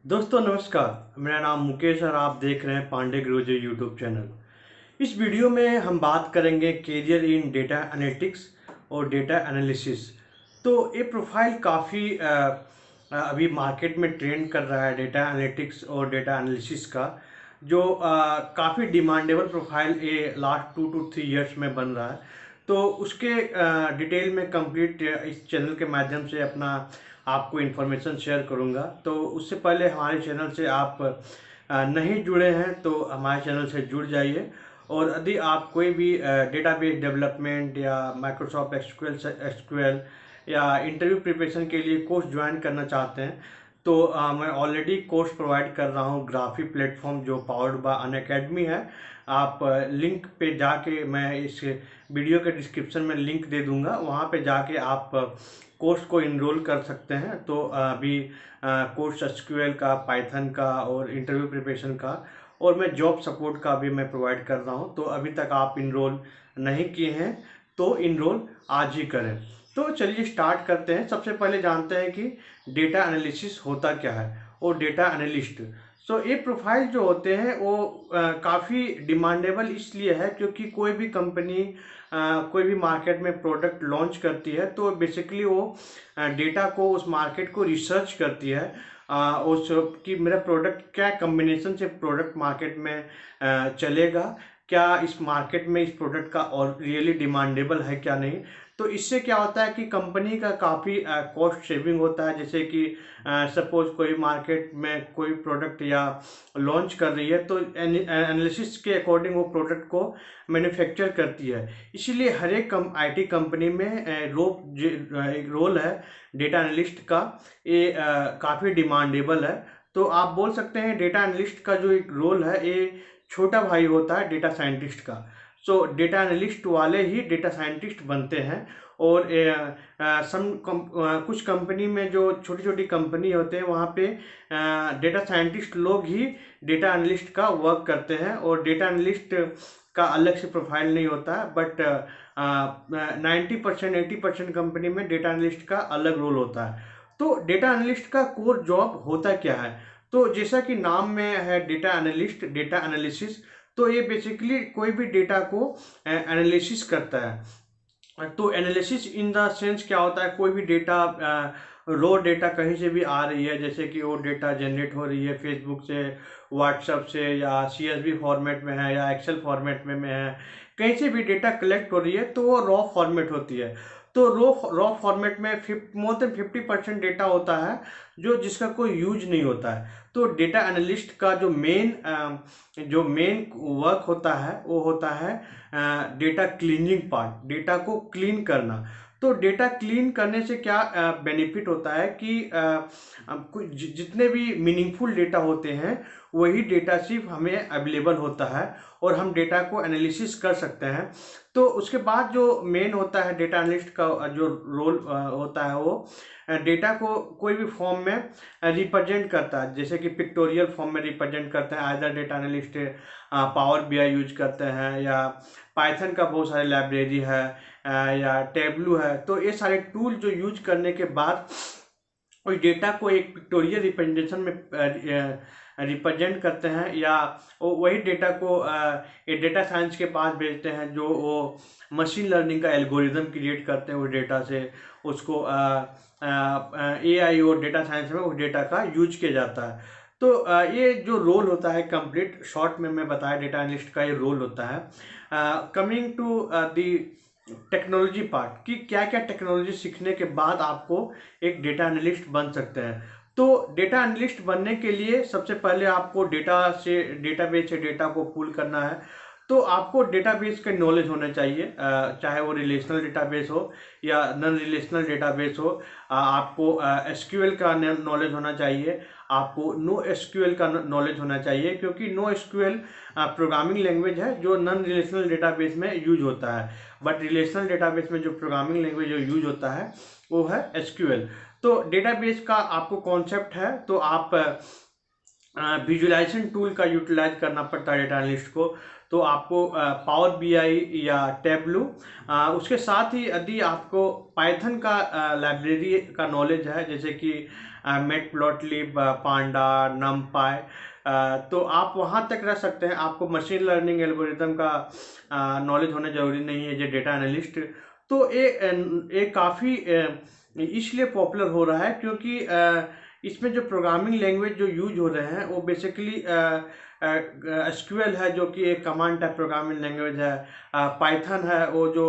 दोस्तों नमस्कार, मेरा नाम मुकेश और आप देख रहे हैं पांडे गुरुजी यूट्यूब चैनल। इस वीडियो में हम बात करेंगे करियर इन डेटा एनालिटिक्स और डेटा एनालिसिस। तो ये प्रोफाइल काफ़ी अभी मार्केट में ट्रेंड कर रहा है, डेटा एनालिटिक्स और डेटा एनालिसिस का, जो काफ़ी डिमांडेबल प्रोफाइल ये लास्ट 2 to 3 इयर्स में बन रहा है। तो उसके डिटेल में कंप्लीट इस चैनल के माध्यम से अपना आपको इन्फॉर्मेशन शेयर करूंगा। तो उससे पहले हमारे चैनल से आप नहीं जुड़े हैं तो हमारे चैनल से जुड़ जाइए। और यदि आप कोई भी डेटाबेस डेवलपमेंट या माइक्रोसॉफ्ट एसक्यूएल या इंटरव्यू प्रिपरेशन के लिए कोर्स ज्वाइन करना चाहते हैं तो मैं ऑलरेडी कोर्स प्रोवाइड कर रहा हूँ ग्राफी प्लेटफॉर्म जो पावर्ड बाय अनअकैडमी है। आप लिंक पे जाके, मैं इस वीडियो के डिस्क्रिप्शन में लिंक दे दूंगा, वहाँ पे जाके आप कोर्स को इनरोल कर सकते हैं। तो अभी कोर्स एसक्यूएल का, पाइथन का और इंटरव्यू प्रिपरेशन का, और मैं जॉब सपोर्ट का भी मैं प्रोवाइड कर रहा हूँ। तो अभी तक आप इनरोल नहीं किए हैं तो इनरोल आज ही करें। तो चलिए स्टार्ट करते हैं। सबसे पहले जानते हैं कि डेटा एनालिसिस होता क्या है और डेटा एनालिस्ट। सो ये प्रोफाइल जो होते हैं वो काफ़ी डिमांडेबल इसलिए है क्योंकि कोई भी कंपनी कोई भी मार्केट में प्रोडक्ट लॉन्च करती है तो बेसिकली वो डेटा को, उस मार्केट को रिसर्च करती है उस कि मेरा प्रोडक्ट क्या कम्बिनेशन से प्रोडक्ट मार्केट में चलेगा, क्या इस मार्केट में इस प्रोडक्ट का और रियली डिमांडेबल है क्या नहीं। तो इससे क्या होता है कि कंपनी का काफ़ी कॉस्ट सेविंग होता है। जैसे कि सपोज कोई मार्केट में कोई प्रोडक्ट या लॉन्च कर रही है तो एनालिसिस के अकॉर्डिंग वो प्रोडक्ट को मैन्युफैक्चर करती है। इसीलिए हर एक आईटी कंपनी में एक रोल है डेटा एनालिस्ट का, ये काफ़ी डिमांडेबल है। तो आप बोल सकते हैं डेटा एनालिस्ट का जो एक रोल है ये छोटा भाई होता है डेटा साइंटिस्ट का। सो डेटा एनालिस्ट वाले ही डेटा साइंटिस्ट बनते हैं। और कुछ कंपनी में जो छोटी छोटी कंपनी होते हैं वहाँ पे डेटा साइंटिस्ट लोग ही डेटा एनालिस्ट का वर्क करते हैं। और डेटा एनालिस्ट का अलग से प्रोफाइल नहीं होता है, बट 90% 80% कंपनी में डेटा एनालिस्ट का अलग रोल होता है। तो डेटा एनालिस्ट का कोर जॉब होता क्या है? तो जैसा कि नाम में है डेटा एनालिस्ट, डेटा एनालिसिस, तो ये बेसिकली कोई भी डेटा को एनालिसिस करता है। तो एनालिसिस इन द सेंस क्या होता है, कोई भी डेटा, रो डेटा कहीं से भी आ रही है, जैसे कि वो डेटा जनरेट हो रही है फेसबुक से, व्हाट्सएप से, या सीएसवी फॉर्मेट में है या एक्सेल फॉर्मेट में है, कहीं से भी डेटा कलेक्ट हो रही है तो वो रॉ फॉर्मेट होती है। तो रॉ फॉर्मेट में मोर देन 50% डेटा होता है जो जिसका कोई यूज नहीं होता है। तो डेटा एनालिस्ट का जो मेन वर्क होता है वो होता है डेटा क्लीनिंग पार्ट, डेटा को क्लीन करना। तो डेटा क्लीन करने से क्या बेनिफिट होता है कि जितने भी मीनिंगफुल डेटा होते हैं वही डेटा सिर्फ हमें अवेलेबल होता है और हम डेटा को एनालिसिस कर सकते हैं। तो उसके बाद जो मेन होता है डेटा एनालिस्ट का जो रोल होता है वो डेटा को कोई भी फॉर्म में रिप्रेजेंट करता है। जैसे कि पिक्टोरियल फॉर्म में रिप्रेजेंट करता है, either data analyst power BI use करते हैं, या पाइथन का बहुत सारे लाइब्रेरी है, या टेबलू है। तो ये सारे टूल जो यूज करने के बाद उस डेटा को एक पिक्टोरियल रिप्रेजेंटेशन में रिप्रेजेंट करते हैं, या वही डेटा को एक डेटा साइंस के पास भेजते हैं जो वो मशीन लर्निंग का एल्गोरिदम क्रिएट करते हैं। उस डेटा से उसको एआई और डेटा साइंस में उस डेटा का यूज किया जाता है। तो ये जो रोल होता है कंप्लीट शॉर्ट में मैं बताया, डेटा एनालिस्ट का ये रोल होता है। Coming to the technology part, कि क्या क्या टेक्नोलॉजी सीखने के बाद आपको एक डेटा एनालिस्ट बन सकते हैं। तो डेटा एनालिस्ट बनने के लिए सबसे पहले आपको डेटाबेस से डेटा को पुल करना है। तो आपको डेटाबेस का नॉलेज होना चाहिए, चाहे वो रिलेशनल डेटाबेस हो या नॉन रिलेशनल डेटाबेस हो। आपको एसक्यूएल का नॉलेज होना चाहिए, आपको नो एसक्यूएल का नॉलेज होना चाहिए, क्योंकि नो एसक्यूएल प्रोग्रामिंग लैंग्वेज है जो नॉन रिलेशनल डेटाबेस में यूज होता है, बट रिलेशनल डेटाबेस में जो प्रोग्रामिंग लैंग्वेज जो यूज होता है वो है एसक्यूएल। तो डेटाबेस का आपको कॉन्सेप्ट है तो आप विजुअलाइजेशन टूल का यूटिलाइज करना पड़ता है डेटा एनालिस्ट को। तो आपको पावर बीआई या टैबलू, उसके साथ ही यदि आपको पाइथन का लाइब्रेरी का नॉलेज है, जैसे कि मैटप्लॉटलिब, पांडा, नमपाई, तो आप वहाँ तक रह सकते हैं। आपको मशीन लर्निंग एल्गोरिदम का नॉलेज होना जरूरी नहीं है, जो डेटा एनालिस्ट। तो ये काफ़ी इसलिए पॉपुलर हो रहा है क्योंकि इसमें जो प्रोग्रामिंग लैंग्वेज जो यूज हो रहे हैं वो बेसिकली एसक्यूएल है, जो कि एक कमांड टाइप प्रोग्रामिंग लैंग्वेज है। पाइथन है वो जो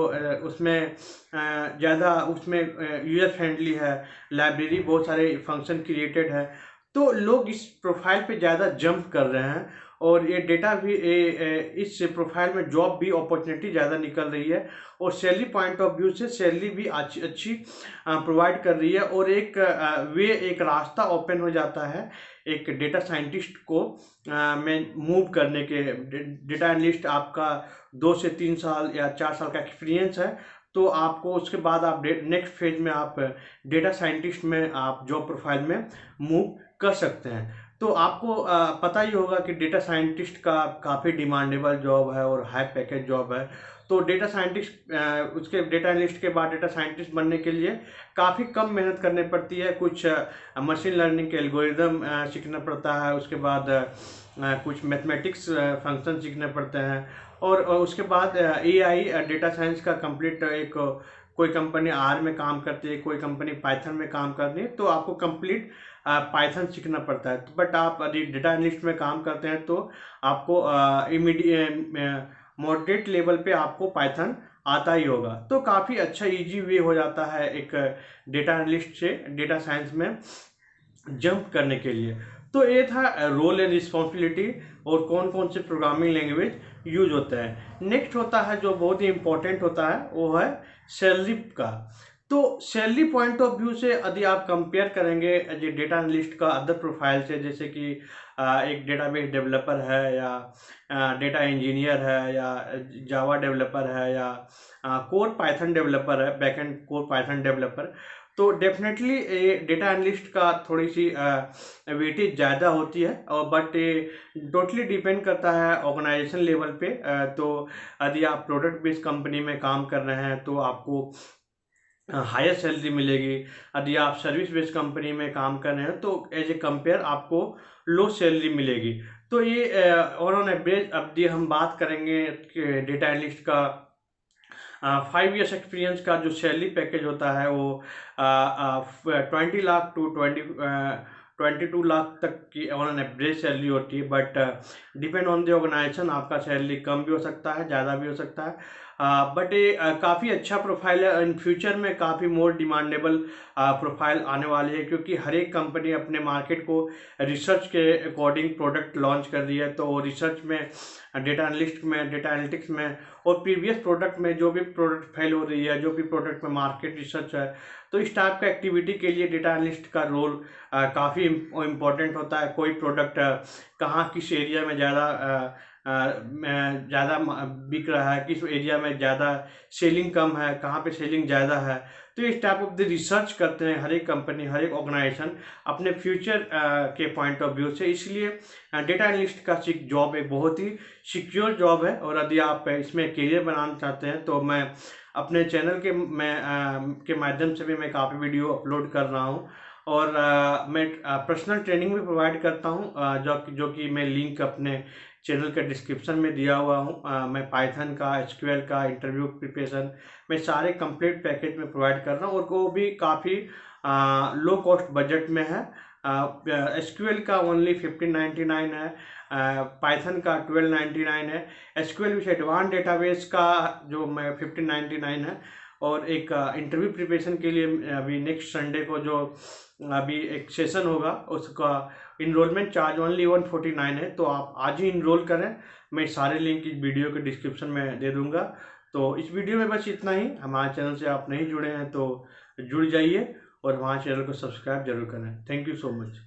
उसमें ज़्यादा उसमें यूजर फ्रेंडली है, लाइब्रेरी बहुत सारे फंक्शन क्रिएटेड है। तो लोग इस प्रोफाइल पे ज़्यादा जंप कर रहे हैं, और ये डेटा भी इस प्रोफाइल में जॉब भी अपॉर्चुनिटी ज़्यादा निकल रही है, और सैलरी पॉइंट ऑफ व्यू से सैलरी भी अच्छी अच्छी प्रोवाइड कर रही है। और एक रास्ता ओपन हो जाता है एक डेटा साइंटिस्ट को में मूव करने के। डेटा एनालिस्ट आपका 2 से 3 साल या 4 साल का एक्सपीरियंस है, तो आपको उसके बाद आप नेक्स्ट फेज में आप डेटा साइंटिस्ट में आप जॉब प्रोफाइल में मूव कर सकते हैं। तो आपको पता ही होगा कि डेटा साइंटिस्ट का काफ़ी डिमांडेबल जॉब है और हाई पैकेज जॉब है। तो डेटा साइंटिस्ट उसके डेटा एनालिस्ट के बाद डेटा साइंटिस्ट बनने के लिए काफ़ी कम मेहनत करनी पड़ती है। कुछ मशीन लर्निंग के एल्गोरिदम सीखना पड़ता है, उसके बाद कुछ मैथमेटिक्स फंक्शन सीखने पड़ते हैं, और उसके बाद एआई डेटा साइंस का कंप्लीट एक कोई कंपनी आर में काम करती है, कोई कंपनी पाइथन में काम करती है, तो आपको कंप्लीट पाइथन सीखना पड़ता है। बट आप यदि डेटा एनालिस्ट में काम करते हैं तो आपको इमीडिएट मॉडरेट लेवल पे आपको पाइथन आता ही होगा। तो काफ़ी अच्छा इजी वे हो जाता है एक डेटा एनालिस्ट से डेटा साइंस में जंप करने के लिए। तो ये था रोल एंड रिस्पॉन्सिबिलिटी और कौन कौन से प्रोग्रामिंग लैंग्वेज यूज होता है। नेक्स्ट होता है जो बहुत ही इंपॉर्टेंट होता है, वो है सैलरी का। तो सैलरी पॉइंट ऑफ व्यू से यदि आप कंपेयर करेंगे डेटा एनालिस्ट का अदर प्रोफाइल से, जैसे कि एक डेटाबेस डेवलपर है, या डेटा इंजीनियर है, या जावा डेवलपर है, या कोर पाइथन डेवलपर है, बैकएंड कोर पाइथन डेवलपर, तो डेफिनेटली ये डेटा एनालिस्ट का थोड़ी सी वेटेज ज़्यादा होती है। और बट ये टोटली डिपेंड करता है ऑर्गेनाइजेशन लेवल पे। तो यदि आप प्रोडक्ट बेस्ड कंपनी में काम कर रहे हैं तो आपको हायर सैलरी मिलेगी। यदि आप सर्विस बेस्ड कंपनी में काम कर रहे हैं तो एज ए कंपेयर आपको लो सैलरी मिलेगी। तो ये ऑन एवरेज अब हम बात करेंगे कि डेटा एनालिस्ट का 5 ईयर्स एक्सपीरियंस का जो सैलरी पैकेज होता है वो 20 लाख टू 22 लाख तक की ऑन एवरेज सैलरी होती है। But depend on the organization आपका सैलरी कम भी हो सकता है, ज़्यादा भी हो सकता है। बट ये काफ़ी अच्छा प्रोफाइल है। इन फ्यूचर में काफ़ी मोर डिमांडेबल प्रोफाइल आने वाली है, क्योंकि हर एक कंपनी अपने मार्केट को रिसर्च के अकॉर्डिंग प्रोडक्ट लॉन्च कर रही है। तो रिसर्च में डेटा एनालिस्ट में, डेटा एनालिटिक्स में, और प्रीवियस प्रोडक्ट में जो भी प्रोडक्ट फेल हो रही है, जो भी प्रोडक्ट में मार्केट रिसर्च है, तो इस टाइप का एक्टिविटी के लिए डेटा एनालिस्ट का रोल काफ़ी इम्पोर्टेंट होता है। कोई प्रोडक्ट कहाँ किस एरिया में ज़्यादा बिक रहा है, किस एरिया में ज़्यादा सेलिंग कम है, कहाँ पे सेलिंग ज़्यादा है, तो इस टाइप ऑफ द रिसर्च करते हैं हर एक कंपनी, हर एक ऑर्गेनाइजेशन अपने फ्यूचर के पॉइंट ऑफ व्यू से। इसलिए डेटा एनालिस्ट का जॉब एक बहुत ही सिक्योर जॉब है, और यदि आप इसमें करियर बनाना चाहते हैं तो मैं अपने चैनल के माध्यम से भी मैं काफ़ी वीडियो अपलोड कर रहा हूँ, और मैं पर्सनल ट्रेनिंग भी प्रोवाइड करता हूँ, जो कि मैं लिंक अपने चैनल के डिस्क्रिप्शन में दिया हुआ हूँ। मैं पाइथन का, एसक्यूएल का, इंटरव्यू प्रिपरेशन, मैं सारे कंप्लीट पैकेज में प्रोवाइड कर रहा हूँ, और वो भी काफ़ी लो कॉस्ट बजट में है। एसक्यूएल का ओनली 1599 है, पाइथन का 1299 है, एसक्यूएल विथ एडवांस डेटाबेस का जो मैं 1599 है, और एक इंटरव्यू प्रिपरेशन के लिए अभी नेक्स्ट संडे को जो अभी एक सेशन होगा उसका इनरोलमेंट चार्ज ओनली 149 है। तो आप आज ही इनरोल करें, मैं सारे लिंक इस वीडियो के डिस्क्रिप्शन में दे दूंगा। तो इस वीडियो में बस इतना ही। हमारे चैनल से आप नहीं जुड़े हैं तो जुड़ जाइए, और हमारे चैनल को सब्सक्राइब जरूर करें। Thank you so much.